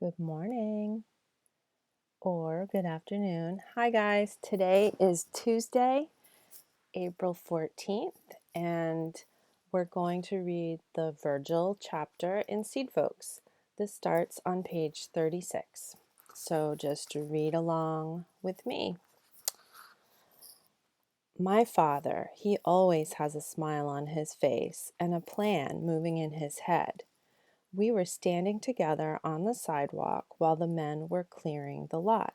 Good morning or good afternoon. Hi guys, today is Tuesday, April 14th, and we're going to read the Virgil chapter in Seedfolks. This starts on page 36, so just read along with me. My father, he always has a smile on his face and a plan moving in his head. We were standing together on the sidewalk while the men were clearing the lot.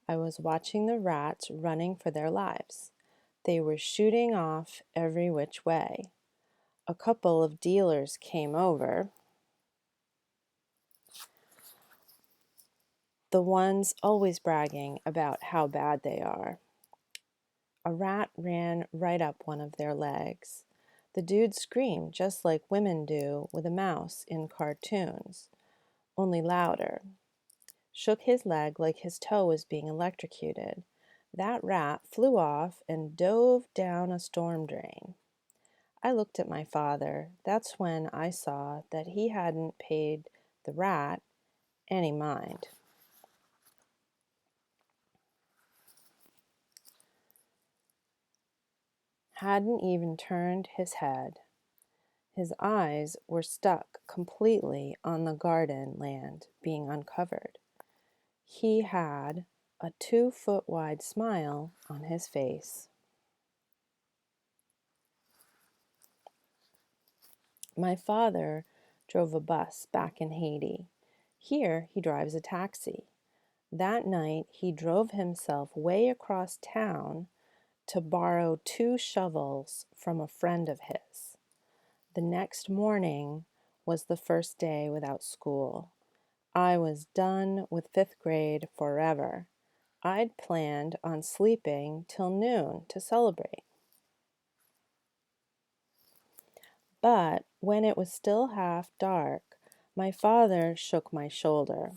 I was watching the rats running for their lives. They were shooting off every which way. A couple of dealers came over, the ones always bragging about how bad they are. A rat ran right up one of their legs. The dude screamed just like women do with a mouse in cartoons, only louder. Shook his leg like his toe was being electrocuted. That rat flew off and dove down a storm drain. I looked at my father. That's when I saw that he hadn't paid the rat any mind. Hadn't even turned his head. His eyes were stuck completely on the garden land being uncovered. He had a 2-foot wide smile on his face. My father drove a bus back in Haiti. Here he drives a taxi. That night he drove himself way across town to borrow 2 shovels from a friend of his. The next morning was the first day without school. I was done with 5th grade forever. I'd planned on sleeping till noon to celebrate. But when it was still half dark, my father shook my shoulder.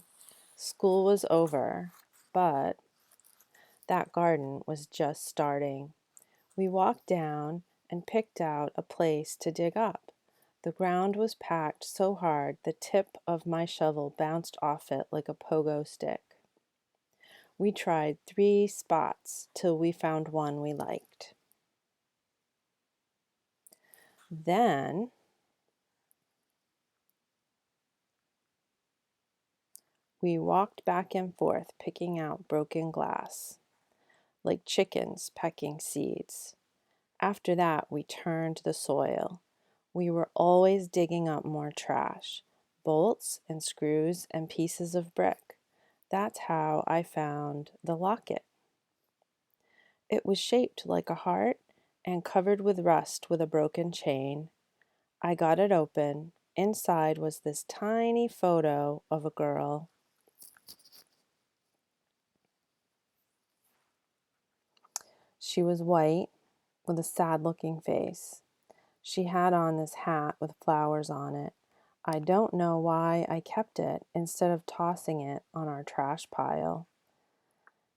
School was over, but that garden was just starting. We walked down and picked out a place to dig up. The ground was packed so hard the tip of my shovel bounced off it like a pogo stick. We tried 3 spots till we found one we liked. Then we walked back and forth picking out broken glass, like chickens pecking seeds. After that, we turned the soil. We were always digging up more trash, bolts and screws and pieces of brick. That's how I found the locket. It was shaped like a heart and covered with rust with a broken chain. I got it open. Inside was this tiny photo of a girl. She was white with a sad-looking face. She had on this hat with flowers on it. I don't know why I kept it instead of tossing it on our trash pile.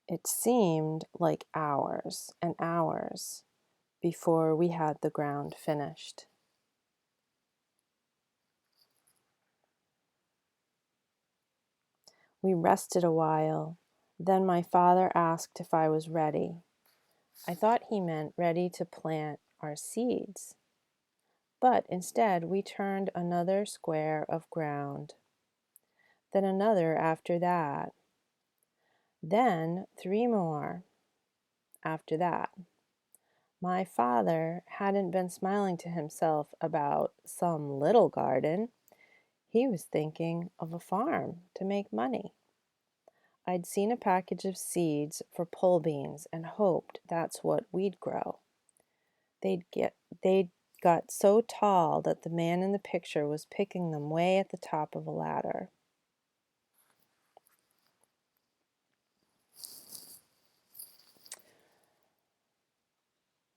It seemed like hours and hours before we had the ground finished. We rested a while. Then my father asked if I was ready. I thought he meant ready to plant our seeds. But instead, we turned another square of ground. Then another after that. Then 3 more after that. My father hadn't been smiling to himself about some little garden. He was thinking of a farm to make money. I'd seen a package of seeds for pole beans and hoped that's what we'd grow. They'd got so tall that the man in the picture was picking them way at the top of a ladder.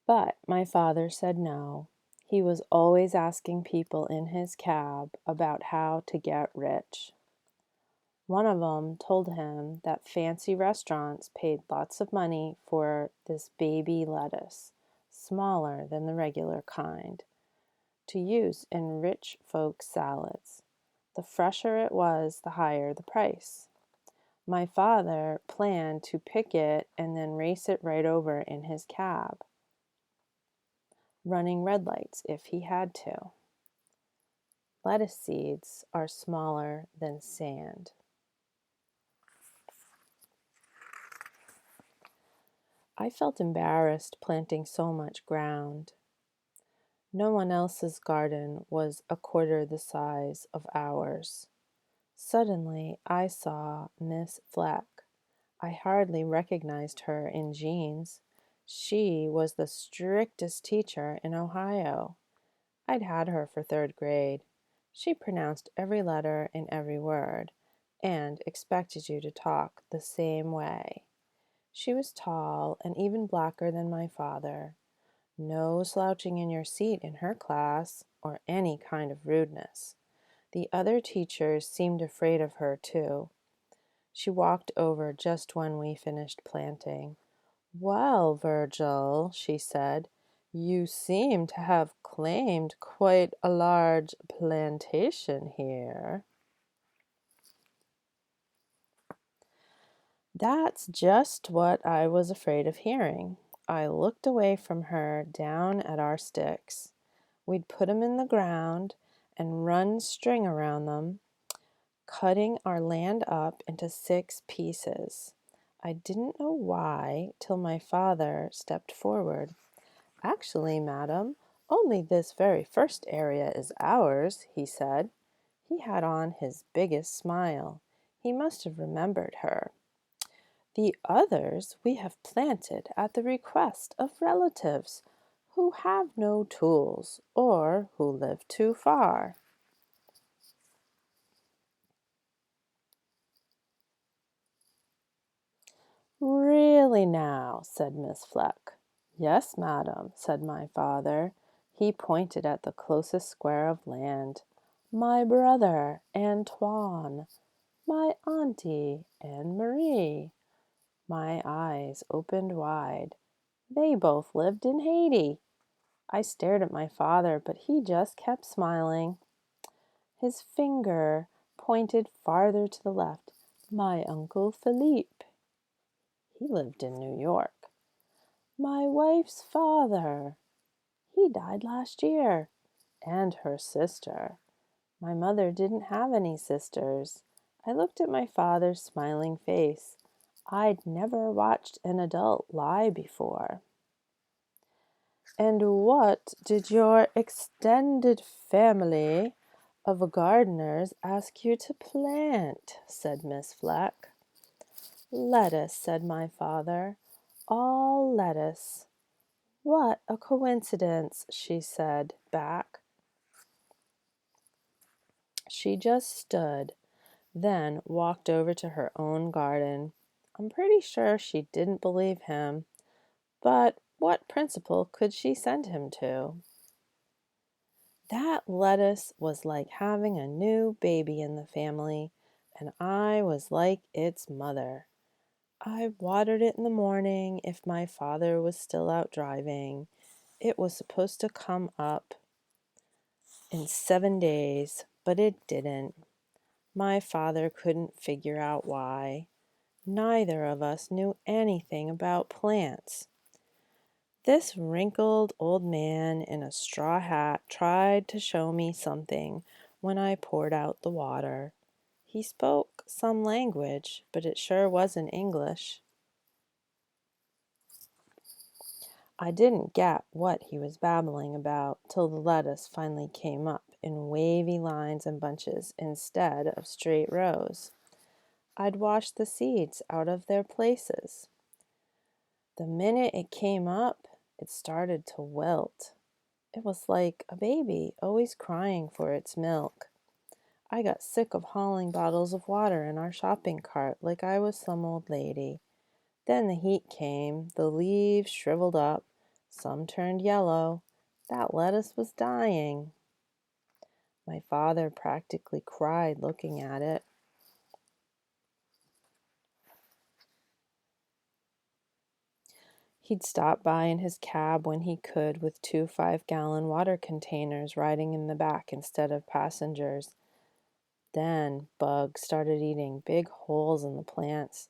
But my father said no. He was always asking people in his cab about how to get rich. One of them told him that fancy restaurants paid lots of money for this baby lettuce, smaller than the regular kind, to use in rich folks' salads. The fresher it was, the higher the price. My father planned to pick it and then race it right over in his cab, running red lights if he had to. Lettuce seeds are smaller than sand. I felt embarrassed planting so much ground. No one else's garden was a quarter the size of ours. Suddenly, I saw Miss Fleck. I hardly recognized her in jeans. She was the strictest teacher in Ohio. I'd had her for third grade. She pronounced every letter in every word and expected you to talk the same way. She was tall and even blacker than my father. No slouching in your seat in her class or any kind of rudeness. The other teachers seemed afraid of her, too. She walked over just when we finished planting. "Well, Virgil," she said, "you seem to have claimed quite a large plantation here." That's just what I was afraid of hearing. I looked away from her down at our sticks. We'd put 'em in the ground and run string around them, cutting our land up into 6 pieces. I didn't know why till my father stepped forward. "Actually, madam, only this very first area is ours," he said. He had on his biggest smile. He must have remembered her. "The others we have planted at the request of relatives who have no tools or who live too far." "Really now," said Miss Fleck. "Yes, madam," said my father. He pointed at the closest square of land. "My brother, Antoine. My auntie, Anne Marie." My eyes opened wide. They both lived in Haiti. I stared at my father, but he just kept smiling. His finger pointed farther to the left. "My Uncle Philippe. He lived in New York." "My wife's father. He died last year." "And her sister." My mother didn't have any sisters. I looked at my father's smiling face. I'd never watched an adult lie before. "And what did your extended family of gardeners ask you to plant?" said Miss Fleck. "Lettuce," said my father. "All lettuce." "What a coincidence," she said back. She just stood, then walked over to her own garden. I'm pretty sure she didn't believe him, but what principal could she send him to? That lettuce was like having a new baby in the family, and I was like its mother. I watered it in the morning if my father was still out driving. It was supposed to come up in 7 days, but it didn't. My father couldn't figure out why. Neither of us knew anything about plants. This wrinkled old man in a straw hat tried to show me something when I poured out the water. He spoke some language, but it sure wasn't English. I didn't get what he was babbling about till the lettuce finally came up in wavy lines and bunches instead of straight rows. I'd washed the seeds out of their places. The minute it came up, it started to wilt. It was like a baby always crying for its milk. I got sick of hauling bottles of water in our shopping cart like I was some old lady. Then the heat came, the leaves shriveled up, some turned yellow. That lettuce was dying. My father practically cried looking at it. He'd stop by in his cab when he could with 2 5-gallon water containers riding in the back instead of passengers. Then bugs started eating big holes in the plants.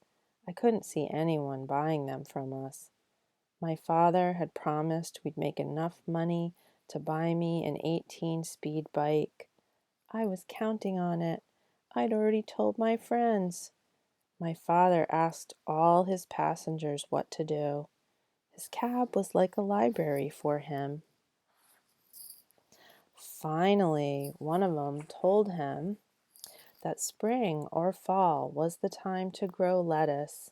I couldn't see anyone buying them from us. My father had promised we'd make enough money to buy me an 18-speed bike. I was counting on it. I'd already told my friends. My father asked all his passengers what to do. His cab was like a library for him. Finally, one of them told him that spring or fall was the time to grow lettuce,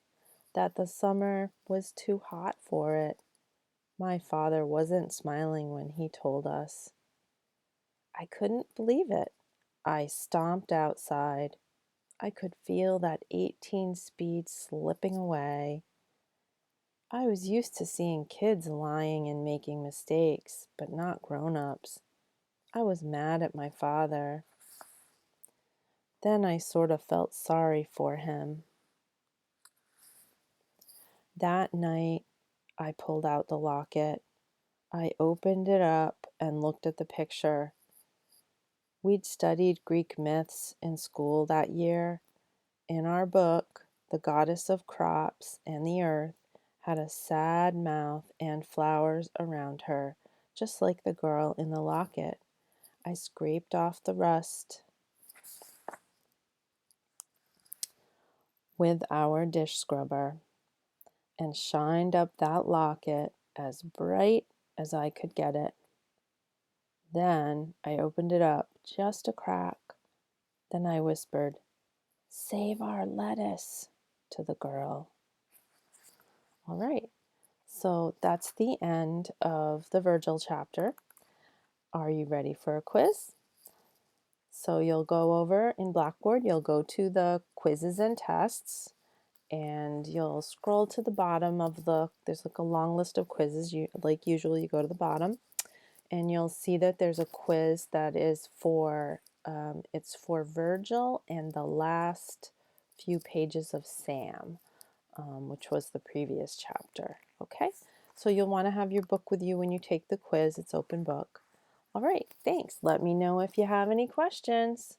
that the summer was too hot for it. My father wasn't smiling when he told us. I couldn't believe it. I stomped outside. I could feel that 18 speed slipping away. I was used to seeing kids lying and making mistakes, but not grown-ups. I was mad at my father. Then I sort of felt sorry for him. That night, I pulled out the locket. I opened it up and looked at the picture. We'd studied Greek myths in school that year. In our book, the goddess of crops and the earth had a sad mouth and flowers around her, just like the girl in the locket. I scraped off the rust with our dish scrubber and shined up that locket as bright as I could get it. Then I opened it up just a crack. Then I whispered, "Save our lettuce," to the girl. All right, so that's the end of the Virgil chapter. Are you ready for a quiz? So you'll go over in Blackboard, you'll go to the quizzes and tests, and you'll scroll to the bottom of there's like a long list of quizzes. Like usually you go to the bottom, and you'll see that there's a quiz that is it's for Virgil and the last few pages of Sam, which was the previous chapter. Okay, so you'll want to have your book with you when you take the quiz. It's open book. All right, thanks. Let me know if you have any questions.